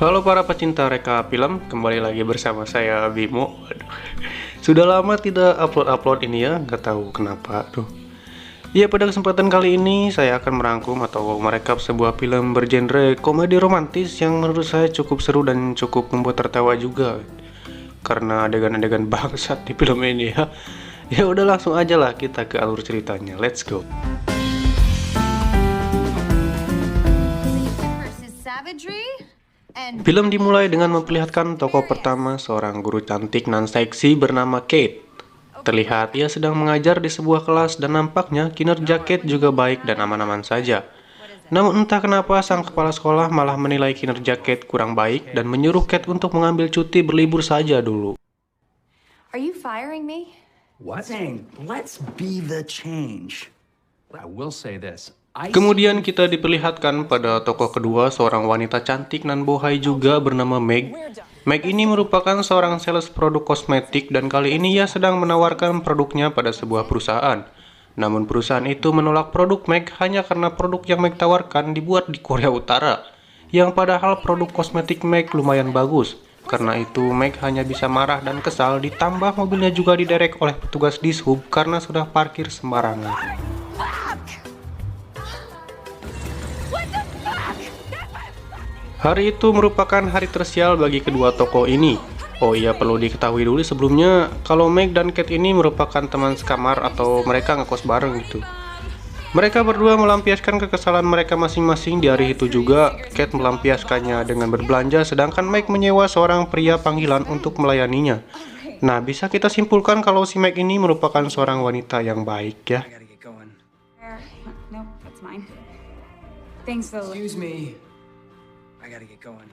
Halo para pecinta reka film, kembali lagi bersama saya Bimo. Sudah lama tidak upload ini ya, nggak tahu kenapa. Ya, pada kesempatan kali ini saya akan merangkum atau merekap sebuah film bergenre komedi romantis yang menurut saya cukup seru dan cukup membuat tertawa juga. Karena adegan-adegan bangsat di film ini ya. Ya udah, langsung aja lah kita ke alur ceritanya. Let's go. Film dimulai dengan memperlihatkan tokoh pertama, seorang guru cantik nan seksi bernama Kate. Terlihat ia sedang mengajar di sebuah kelas dan nampaknya kinerja Kate juga baik dan aman-aman saja. Namun entah kenapa sang kepala sekolah malah menilai kinerja Kate kurang baik dan menyuruh Kate untuk mengambil cuti berlibur saja dulu. Are you firing me? What? Saying, let's be the change. I will say this. Kemudian kita diperlihatkan pada tokoh kedua, seorang wanita cantik nan bohai juga bernama Meg. Meg ini merupakan seorang sales produk kosmetik dan kali ini ia sedang menawarkan produknya pada sebuah perusahaan. Namun perusahaan itu menolak produk Meg hanya karena produk yang Meg tawarkan dibuat di Korea Utara, yang padahal produk kosmetik Meg lumayan bagus. Karena itu Meg hanya bisa marah dan kesal, ditambah mobilnya juga diderek oleh petugas dishub karena sudah parkir sembarangan. Hari itu merupakan hari tersial bagi kedua tokoh ini. Oh iya, perlu diketahui dulu sebelumnya kalau Meg dan Kate ini merupakan teman sekamar atau mereka ngekos bareng gitu. Mereka berdua melampiaskan kekesalan mereka masing-masing di hari itu juga. Kate melampiaskannya dengan berbelanja, sedangkan Meg menyewa seorang pria panggilan untuk melayaninya. Nah, bisa kita simpulkan kalau si Meg ini merupakan seorang wanita yang baik ya. Nope, that's mine. Thanks though. Excuse me. I gotta get going.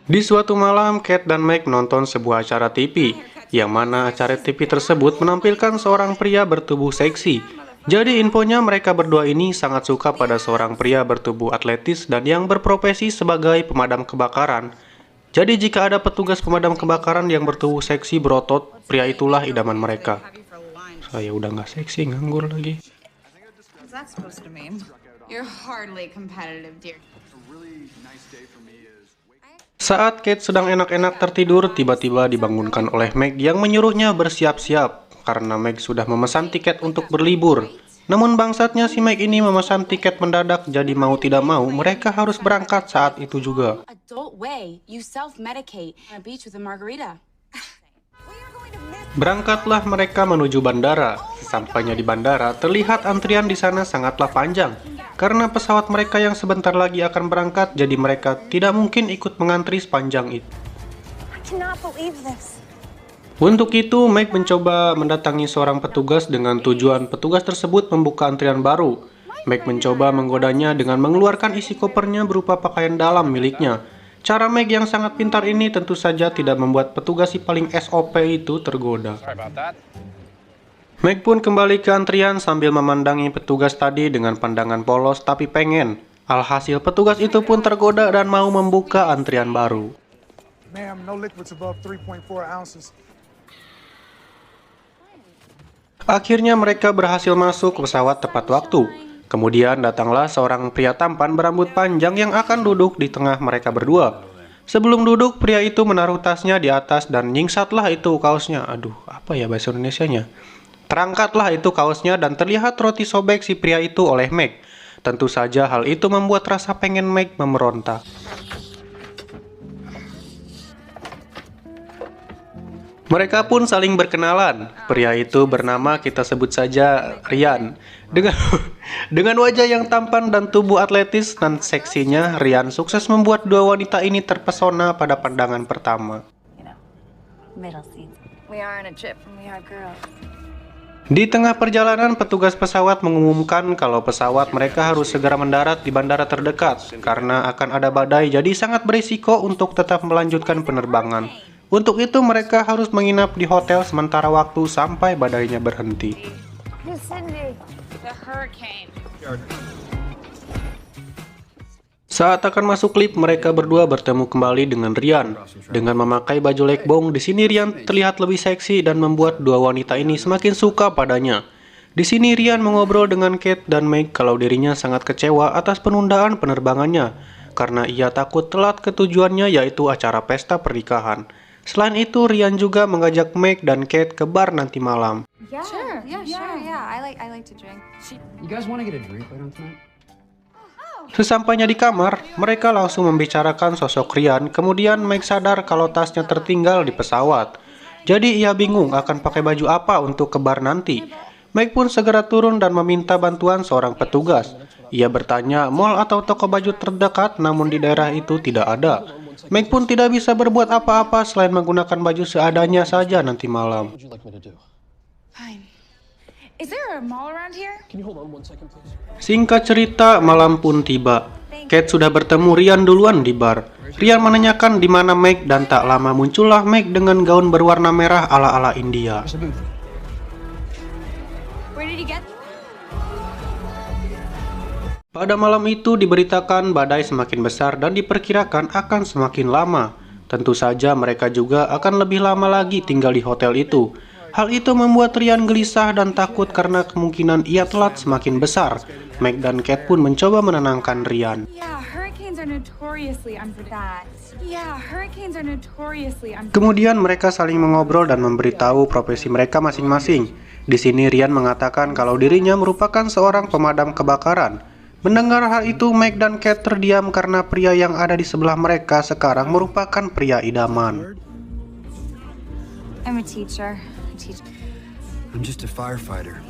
Di suatu malam, Kate dan Meg nonton sebuah acara TV, yang mana acara TV tersebut menampilkan seorang pria bertubuh seksi. Jadi infonya mereka berdua ini sangat suka pada seorang pria bertubuh atletis dan yang berprofesi sebagai pemadam kebakaran. Jadi jika ada petugas pemadam kebakaran yang bertubuh seksi berotot, pria itulah idaman mereka. Saya udah nggak seksi, nganggur lagi. What's that supposed to mean? You're hardly competitive, dear. Saat Kate sedang enak-enak tertidur, tiba-tiba dibangunkan oleh Meg yang menyuruhnya bersiap-siap karena Meg sudah memesan tiket untuk berlibur. Namun bangsatnya si Meg ini memesan tiket mendadak, jadi mau tidak mau mereka harus berangkat saat itu juga. Adult way, you self-medicate on a beach with a margarita. Berangkatlah mereka menuju bandara. Sesampainya di bandara, terlihat antrian di sana sangatlah panjang. Karena pesawat mereka yang sebentar lagi akan berangkat, jadi mereka tidak mungkin ikut mengantri sepanjang itu. Untuk itu, Meg mencoba mendatangi seorang petugas dengan tujuan petugas tersebut membuka antrian baru. Meg mencoba menggodanya dengan mengeluarkan isi kopernya berupa pakaian dalam miliknya. Cara Meg yang sangat pintar ini tentu saja tidak membuat petugas si paling SOP itu tergoda. Meg pun kembali ke antrian sambil memandangi petugas tadi dengan pandangan polos tapi pengen. Alhasil petugas itu pun tergoda dan mau membuka antrian baru. Ma'am, no liquids above 3.4 ounces. Akhirnya mereka berhasil masuk ke pesawat tepat waktu. Kemudian datanglah seorang pria tampan berambut panjang yang akan duduk di tengah mereka berdua. Sebelum duduk, pria itu menaruh tasnya di atas dan nyingsatlah itu kaosnya. Aduh, apa ya bahasa Indonesianya? Terangkatlah itu kaosnya dan terlihat roti sobek si pria itu oleh Meg. Tentu saja hal itu membuat rasa pengen Meg memerontak. Mereka pun saling berkenalan. Pria itu bernama, kita sebut saja Ryan. Dengan wajah yang tampan dan tubuh atletis dan seksinya, Ryan sukses membuat dua wanita ini terpesona pada pandangan pertama. We are on a trip and we are girls. Di tengah perjalanan, petugas pesawat mengumumkan kalau pesawat mereka harus segera mendarat di bandara terdekat karena akan ada badai, jadi sangat berisiko untuk tetap melanjutkan penerbangan. Untuk itu mereka harus menginap di hotel sementara waktu sampai badainya berhenti. The hurricane. Saat akan masuk lift, mereka berdua bertemu kembali dengan Ryan. Dengan memakai baju lekbong, di sini Ryan terlihat lebih seksi dan membuat dua wanita ini semakin suka padanya. Di sini Ryan mengobrol dengan Kate dan Meg kalau dirinya sangat kecewa atas penundaan penerbangannya. karena ia takut telat ke tujuannya yaitu acara pesta pernikahan. Selain itu, Ryan juga mengajak Meg dan Kate ke bar nanti malam. Yeah, sure. Yeah. I like to drink. You guys want to get a drink later on tonight? Sesampainya di kamar, mereka langsung membicarakan sosok Ryan, kemudian Meg sadar kalau tasnya tertinggal di pesawat. Jadi ia bingung akan pakai baju apa untuk ke bar nanti. Meg pun segera turun dan meminta bantuan seorang petugas. Ia bertanya mall atau toko baju terdekat, namun di daerah itu tidak ada. Meg pun tidak bisa berbuat apa-apa selain menggunakan baju seadanya saja nanti malam. Fine. Is there a mall around here? Singkat cerita, malam pun tiba. Kate sudah bertemu Ryan duluan di bar. Ryan menanyakan di mana Meg dan tak lama muncullah Meg dengan gaun berwarna merah ala-ala India. There's a booth. Where did he get? Pada malam itu diberitakan badai semakin besar dan diperkirakan akan semakin lama. Tentu saja mereka juga akan lebih lama lagi tinggal di hotel itu. Hal itu membuat Ryan gelisah dan takut karena kemungkinan ia telat semakin besar. Meg dan Kate pun mencoba menenangkan Ryan. Yeah, hurricanes are notoriously unpredictable. Kemudian mereka saling mengobrol dan memberitahu profesi mereka masing-masing. Di sini Ryan mengatakan kalau dirinya merupakan seorang pemadam kebakaran. Mendengar hal itu, Meg dan Kate terdiam karena pria yang ada di sebelah mereka sekarang merupakan pria idaman. I'm a teacher. I'm just a firefighter.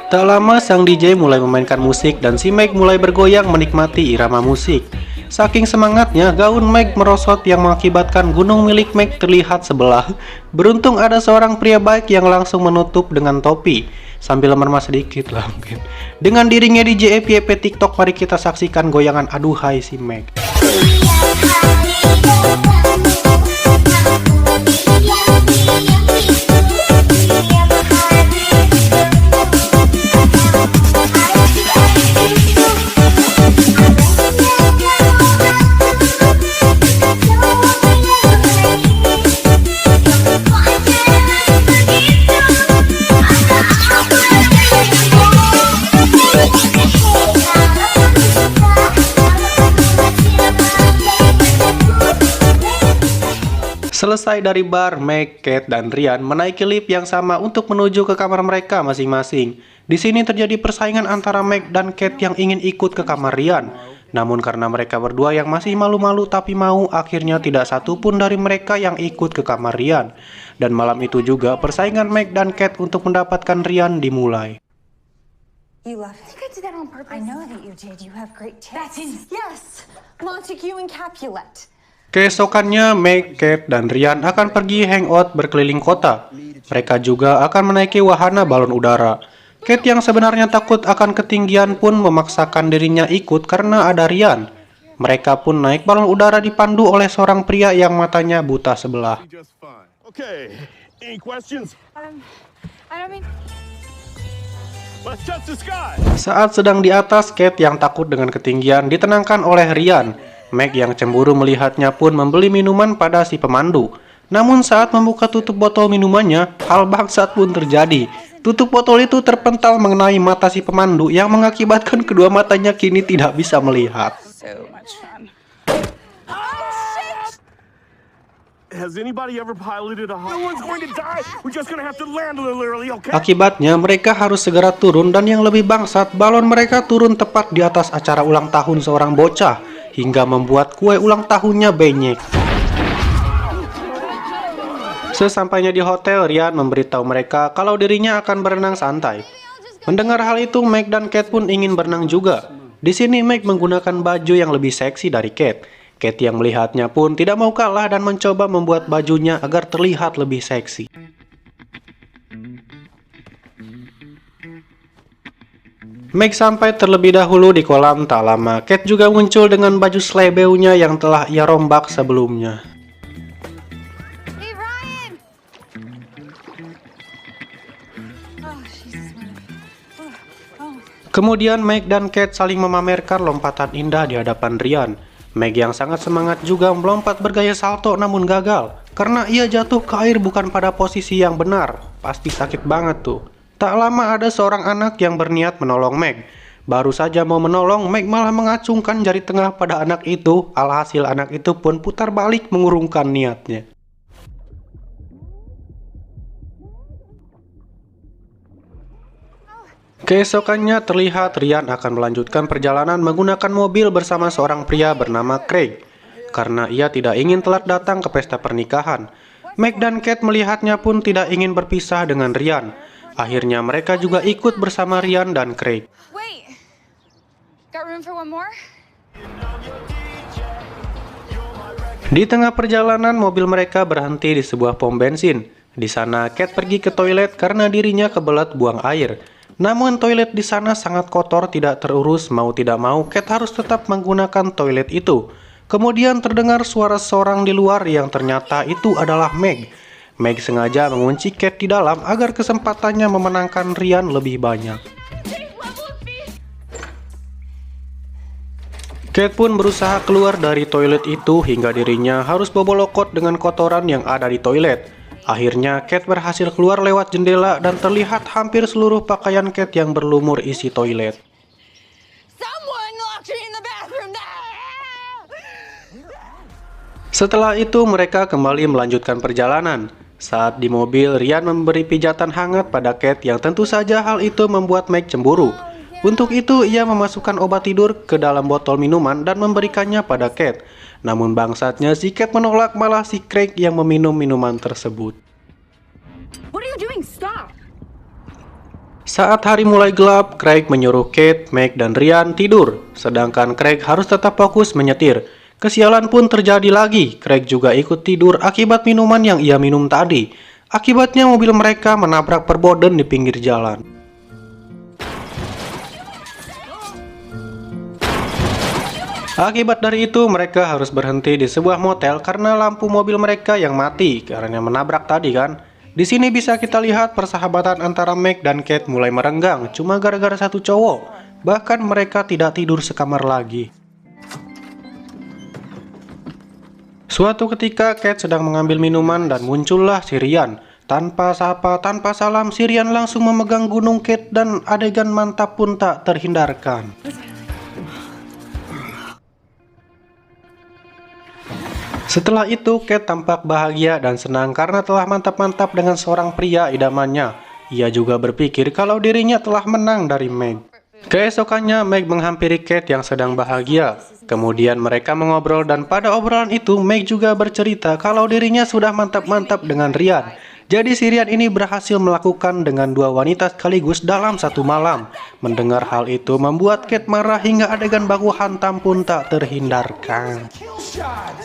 Tak lama sang DJ mulai memainkan musik dan si Meg mulai bergoyang menikmati irama musik. Saking semangatnya, gaun Meg merosot yang mengakibatkan gunung milik Meg terlihat sebelah. Beruntung ada seorang pria baik yang langsung menutup dengan topi. Sambil meremah sedikit lah mungkin. Dengan dirinya DJ FYP TikTok, mari kita saksikan goyangan aduhai si Meg. Selesai dari bar, Meg, Kate, dan Ryan menaiki lift yang sama untuk menuju ke kamar mereka masing-masing. Di sini terjadi persaingan antara Meg dan Kate yang ingin ikut ke kamar Ryan. Namun karena mereka berdua yang masih malu-malu tapi mau, akhirnya tidak satu pun dari mereka yang ikut ke kamar Ryan. Dan malam itu juga persaingan Meg dan Kate untuk mendapatkan Ryan dimulai. You love it. I think I did that on purpose. I know that you did. You have great taste. Yes, Montague and Capulet. Keesokannya, Meg, Kate, dan Ryan akan pergi hangout berkeliling kota. Mereka juga akan menaiki wahana balon udara. Kate yang sebenarnya takut akan ketinggian pun memaksakan dirinya ikut karena ada Ryan. Mereka pun naik balon udara dipandu oleh seorang pria yang matanya buta sebelah. Okay, any questions? I don't mean... Let's touch the sky. Saat sedang di atas, Kate yang takut dengan ketinggian ditenangkan oleh Ryan. Meg yang cemburu melihatnya pun membeli minuman pada si pemandu. Namun saat membuka tutup botol minumannya, hal bangsat pun terjadi. Tutup botol itu terpental mengenai mata si pemandu yang mengakibatkan kedua matanya kini tidak bisa melihat. So much fun. Has anybody ever piloted a No one's going to die. We're just gonna have to land literally, okay? Akibatnya mereka harus segera turun dan yang lebih bangsat, balon mereka turun tepat di atas acara ulang tahun seorang bocah hingga membuat kue ulang tahunnya benyek. Sesampainya di hotel, Ryan memberitahu mereka kalau dirinya akan berenang santai. Mendengar hal itu, Meg dan Kate pun ingin berenang juga. Di sini Meg menggunakan baju yang lebih seksi dari Kate. Kate yang melihatnya pun tidak mau kalah dan mencoba membuat bajunya agar terlihat lebih seksi. Meg sampai terlebih dahulu di kolam, tak lama Kate juga muncul dengan baju slebeunya yang telah ia rombak sebelumnya. Hey, Ryan! Oh, Jesus, Kemudian Meg dan Kate saling memamerkan lompatan indah di hadapan Ryan. Meg yang sangat semangat juga melompat bergaya salto namun gagal karena ia jatuh ke air bukan pada posisi yang benar. Pasti sakit banget tuh. Tak lama ada seorang anak yang berniat menolong Meg. Baru saja mau menolong, Meg malah mengacungkan jari tengah pada anak itu. Alhasil anak itu pun putar balik mengurungkan niatnya. Keesokannya terlihat Ryan akan melanjutkan perjalanan menggunakan mobil bersama seorang pria bernama Craig. Karena ia tidak ingin telat datang ke pesta pernikahan. Meg dan Kate melihatnya pun tidak ingin berpisah dengan Ryan. Akhirnya mereka juga ikut bersama Ryan dan Craig. Wait. Got room for one more? Di tengah perjalanan, mobil mereka berhenti di sebuah pom bensin. Di sana, Kate pergi ke toilet karena dirinya kebelet buang air. Namun toilet di sana sangat kotor, tidak terurus. Mau tidak mau, Kate harus tetap menggunakan toilet itu. Kemudian terdengar suara seorang di luar yang ternyata itu adalah Meg. Meg sengaja mengunci Kate di dalam agar kesempatannya memenangkan Ryan lebih banyak. Kate pun berusaha keluar dari toilet itu hingga dirinya harus bobolokot dengan kotoran yang ada di toilet. Akhirnya Kate berhasil keluar lewat jendela dan terlihat hampir seluruh pakaian Kate yang berlumur isi toilet. Setelah itu mereka kembali melanjutkan perjalanan. Saat di mobil, Ryan memberi pijatan hangat pada Kate yang tentu saja hal itu membuat Meg cemburu. Untuk itu ia memasukkan obat tidur ke dalam botol minuman dan memberikannya pada Kate. Namun bangsatnya si Kate menolak, malah si Craig yang meminum minuman tersebut. What are you doing? Stop! Saat hari mulai gelap, Craig menyuruh Kate, Meg, dan Ryan tidur. Sedangkan Craig harus tetap fokus menyetir. Kesialan pun terjadi lagi. Craig juga ikut tidur akibat minuman yang ia minum tadi. Akibatnya mobil mereka menabrak perboden di pinggir jalan. Akibat dari itu, mereka harus berhenti di sebuah motel karena lampu mobil mereka yang mati karena menabrak tadi kan. Di sini bisa kita lihat persahabatan antara Meg dan Kate mulai merenggang cuma gara-gara satu cowok. Bahkan mereka tidak tidur sekamar lagi. Suatu ketika Kate sedang mengambil minuman dan muncullah si Ryan. Tanpa sapa, tanpa salam, si Ryan langsung memegang gunung Kate dan adegan mantap pun tak terhindarkan. Setelah itu, Kate tampak bahagia dan senang karena telah mantap-mantap dengan seorang pria idamannya. Ia juga berpikir kalau dirinya telah menang dari Meg. Keesokannya, Meg menghampiri Kate yang sedang bahagia. Kemudian mereka mengobrol dan pada obrolan itu, Meg juga bercerita kalau dirinya sudah mantap-mantap dengan Ryan. Jadi si Ryan ini berhasil melakukan dengan dua wanita sekaligus dalam satu malam. Mendengar hal itu membuat Kate marah hingga adegan baku hantam pun tak terhindarkan.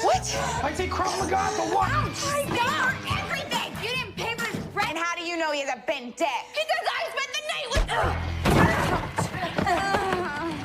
What? I say Krav Maga, but what? I got everything! You didn't pay for his rent! And how do you know he has a bent dick? Because I spent the night with...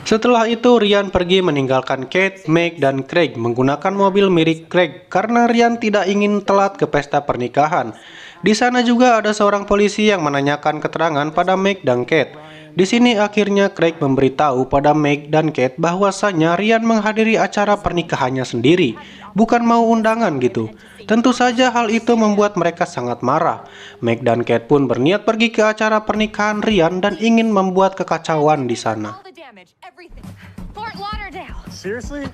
Setelah itu, Ryan pergi meninggalkan Kate, Meg, dan Craig menggunakan mobil mirip Craig karena Ryan tidak ingin telat ke pesta pernikahan. Di sana juga ada seorang polisi yang menanyakan keterangan pada Meg dan Kate. Di sini akhirnya Craig memberitahu pada Meg dan Kate bahwasanya Ryan menghadiri acara pernikahannya sendiri, bukan mau undangan gitu. Tentu saja hal itu membuat mereka sangat marah. Meg dan Kate pun berniat pergi ke acara pernikahan Ryan dan ingin membuat kekacauan di sana. Seriously?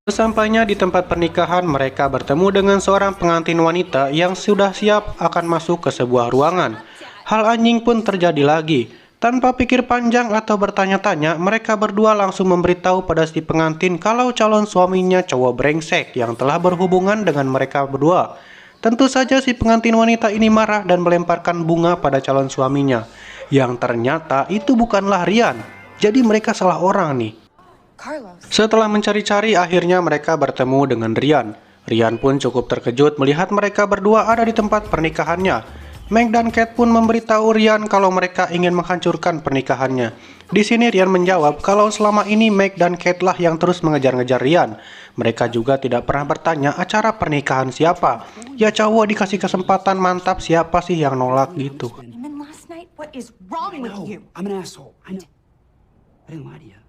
Sesampainya di tempat pernikahan, mereka bertemu dengan seorang pengantin wanita yang sudah siap akan masuk ke sebuah ruangan. Hal anjing pun terjadi lagi. Tanpa pikir panjang atau bertanya-tanya, mereka berdua langsung memberitahu pada si pengantin kalau calon suaminya cowok brengsek yang telah berhubungan dengan mereka berdua. Tentu saja si pengantin wanita ini marah dan melemparkan bunga pada calon suaminya. Yang ternyata itu bukanlah Ryan. Jadi mereka salah orang nih. Setelah mencari-cari, akhirnya mereka bertemu dengan Ryan. Ryan pun cukup terkejut melihat mereka berdua ada di tempat pernikahannya. Meg dan Kate pun memberitahu Ryan kalau mereka ingin menghancurkan pernikahannya. Di sini Ryan menjawab kalau selama ini Meg dan Kate lah yang terus mengejar-ngejar Ryan. Mereka juga tidak pernah bertanya acara pernikahan siapa. Ya cowok dikasih kesempatan mantap, siapa sih yang nolak gitu. And then last night, what is wrong with you? I'm an asshole. I know. I didn't lie to you.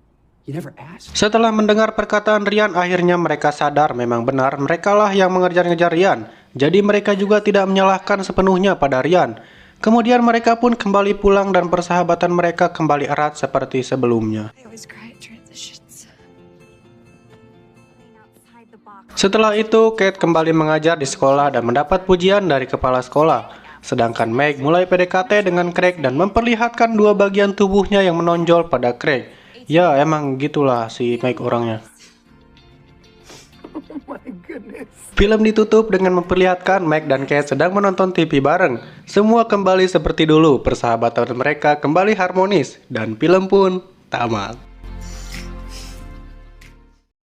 You never asked. Setelah mendengar perkataan Ryan, akhirnya mereka sadar memang benar merekalah yang mengejar-ngejar Ryan. Jadi mereka juga tidak menyalahkan sepenuhnya pada Ryan. Kemudian mereka pun kembali pulang dan persahabatan mereka kembali erat seperti sebelumnya. Setelah itu, Kate kembali mengajar di sekolah dan mendapat pujian dari kepala sekolah. Sedangkan Meg mulai PDKT dengan Craig dan memperlihatkan dua bagian tubuhnya yang menonjol pada Craig. Ya, emang gitulah si Meg orangnya. Film ditutup dengan memperlihatkan Meg dan Kate sedang menonton TV bareng. Semua kembali seperti dulu, persahabatan mereka kembali harmonis, dan film pun tamat.